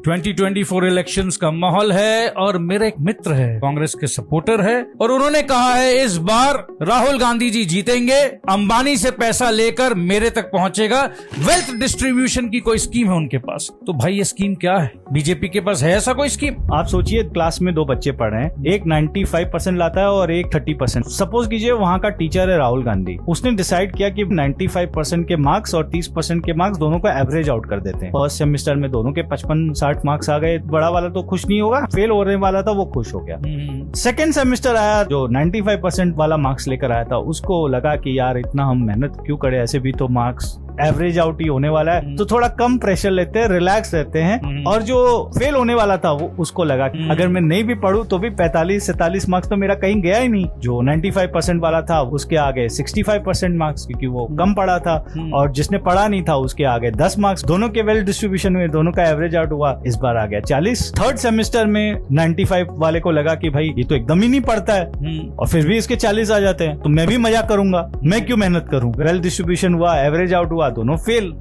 2024 elections का माहौल है और मेरा एक मित्र है, कांग्रेस के सपोर्टर है, और उन्होंने कहा है इस बार राहुल गांधी जी जीतेंगे, अंबानी से पैसा लेकर मेरे तक पहुंचेगा। वेल्थ डिस्ट्रीब्यूशन की कोई स्कीम है उनके पास। तो भाई ये स्कीम क्या है? बीजेपी के पास है ऐसा कोई स्कीम? आप सोचिए, क्लास में दो बच्चे पढ़ रहे हैं, एक 95% लाता है और एक 30%। सपोज कीजिए वहां का टीचर है राहुल गांधी, उसने डिसाइड किया कि 95% के मार्क्स और 30% के मार्क्स दोनों को एवरेज आउट कर देते हैं। फर्स्ट सेमेस्टर में दोनों के 55-60 मार्क्स आ गए। बड़ा वाला तो खुश नहीं होगा, फेल होने वाला था वो खुश हो गया। सेकेंड सेमेस्टर आया, जो 95% वाला मार्क्स लेकर आया था उसको लगा कि यार इतना हम मेहनत क्यों करें, ऐसे भी तो मार्क्स एवरेज आउट ही होने वाला है, तो थोड़ा कम प्रेशर लेते हैं, रिलैक्स रहते हैं। और जो फेल होने वाला था वो उसको लगा कि अगर मैं नहीं भी पढ़ूं तो भी 45-47 मार्क्स तो मेरा कहीं गया ही नहीं। जो 95% वाला था उसके आगे 65% मार्क्स, क्योंकि वो कम पढ़ा था, और जिसने पढ़ा नहीं था उसके आगे 10 मार्क्स। दोनों के वेल डिस्ट्रीब्यूशन में दोनों का एवरेज आउट हुआ, इस बार आ गया 40। थर्ड सेमेस्टर में 95 वाले को लगा कि भाई ये तो एकदम ही नहीं पढ़ता है, और फिर भी इसके 40 आ जाते हैं, तो मैं भी मजा करूंगा, मैं क्यों मेहनत करूं। वेल डिस्ट्रीब्यूशन हुआ, एवरेज आउट हुआ, दोनों फेल।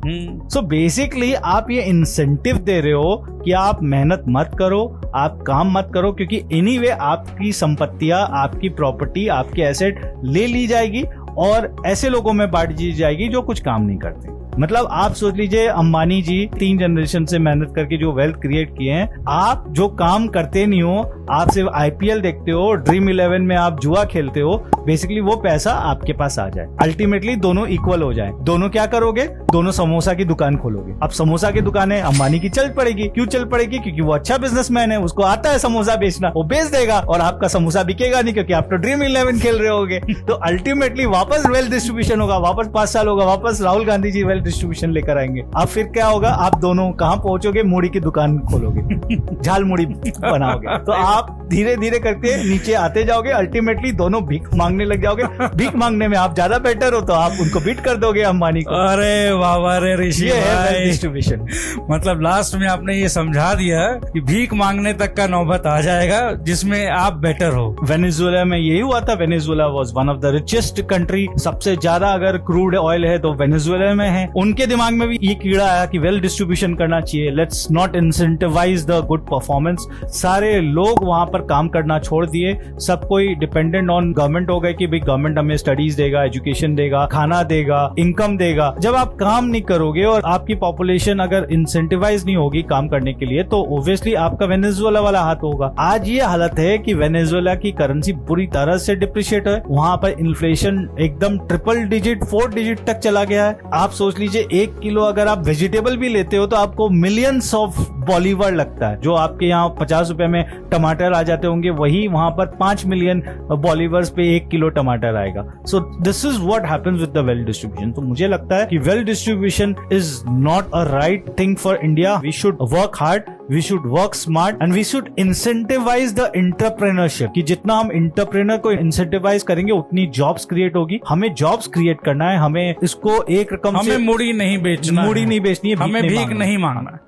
सो बेसिकली आप ये इंसेंटिव दे रहे हो कि आप मेहनत मत करो, आप काम मत करो, क्योंकि एनीवे आपकी संपत्तियां, आपकी प्रॉपर्टी, आपकी एसेट ले ली जाएगी और ऐसे लोगों में बांट दी जाएगी जो कुछ काम नहीं करते। मतलब आप सोच लीजिए, अंबानी जी 3 जनरेशन से मेहनत करके जो वेल्थ क्रिएट किए हैं, आप जो काम करते नहीं हो, आप सिर्फ आईपीएल देखते हो, ड्रीम 11 में आप जुआ खेलते हो, बेसिकली वो पैसा आपके पास आ जाए, अल्टीमेटली दोनों इक्वल हो जाए। दोनों क्या करोगे? दोनों समोसा की दुकान खोलोगे। अब समोसा की दुकान है, अंबानी की चल पड़ेगी। क्यों चल पड़ेगी? क्योंकि वो अच्छा बिजनेसमैन है, उसको आता है समोसा बेचना, वो बेच देगा, और आपका समोसा बिकेगा नहीं क्योंकि आप तो ड्रीम 11 खेल रहे होगे। तो अल्टीमेटली वापस वेल्थ डिस्ट्रीब्यूशन होगा, वापस 5 साल होगा, वापस राहुल गांधी जी वेल्थ डिस्ट्रीब्यूशन लेकर आएंगे। अब फिर क्या होगा? आप दोनों कहां पहुंचोगे? मूड़ी की दुकान खोलोगे, झाल मूड़ी बनाओगे। तो आप धीरे धीरे करके नीचे आते जाओगे, अल्टीमेटली दोनों भीख मांगने लग जाओगे। भीख मांगने में आप ज्यादा बेटर हो तो आप उनको बीट कर दोगे अंबानी को। अरे वाह रे ऋषि भाई, डिस्ट्रीब्यूशन। मतलब लास्ट में आपने ये समझा दिया कि भीख मांगने तक का नौबत आ जाएगा जिसमें आप बेटर हो। वेनेजुएला में यही हुआ था। Venezuela was one of the richest country. सबसे ज्यादा अगर क्रूड ऑयल है तो वेनेजुएला में है। उनके दिमाग में भी ये कीड़ा आया कि वेल डिस्ट्रीब्यूशन करना चाहिए, let's not incentivize the good performance. सारे लोग वहां पर काम करना छोड़ दिए, सब कोई डिपेंडेंट ऑन गवर्नमेंट हो गए कि भाई गवर्नमेंट हमें स्टडीज देगा, एजुकेशन देगा, खाना देगा, इनकम देगा। जब आप काम नहीं करोगे और आपकी पॉपुलेशन अगर इंसेंटिवाइज नहीं होगी काम करने के लिए, तो ओब्वियसली आपका वेनेजुएला वाला हाथ होगा। आज ये हालत है कि वेनेजुएला की करेंसी बुरी तरह से डिप्रिशिएट है। वहां पर इन्फ्लेशन एकदम ट्रिपल डिजिट, 4 डिजिट तक चला गया है। आप सोच लीजिए, 1 किलो अगर आप वेजिटेबल भी लेते हो तो आपको मिलियंस ऑफ बॉलीवर लगता है। जो आपके यहाँ 50 रुपए में टमाटर आ जाते होंगे, वही वहां पर 5 मिलियन बॉलीवर्स पे 1 किलो टमाटर आएगा। So this is what happens with the wealth distribution. तो मुझे लगता है कि wealth distribution is not a right thing for India. We should work hard, we should work smart, and we should incentivize the entrepreneurship. कि जितना हम entrepreneur को incentivise करेंगे उतनी जॉब्स क्रिएट होगी। हमें जॉब्स क्रिएट करना है, हमें इसको एक रकम हमें से मूड़ी नहीं बेचना, मूड़ी नहीं बेचनी है, हमें भीख नहीं मांगना है।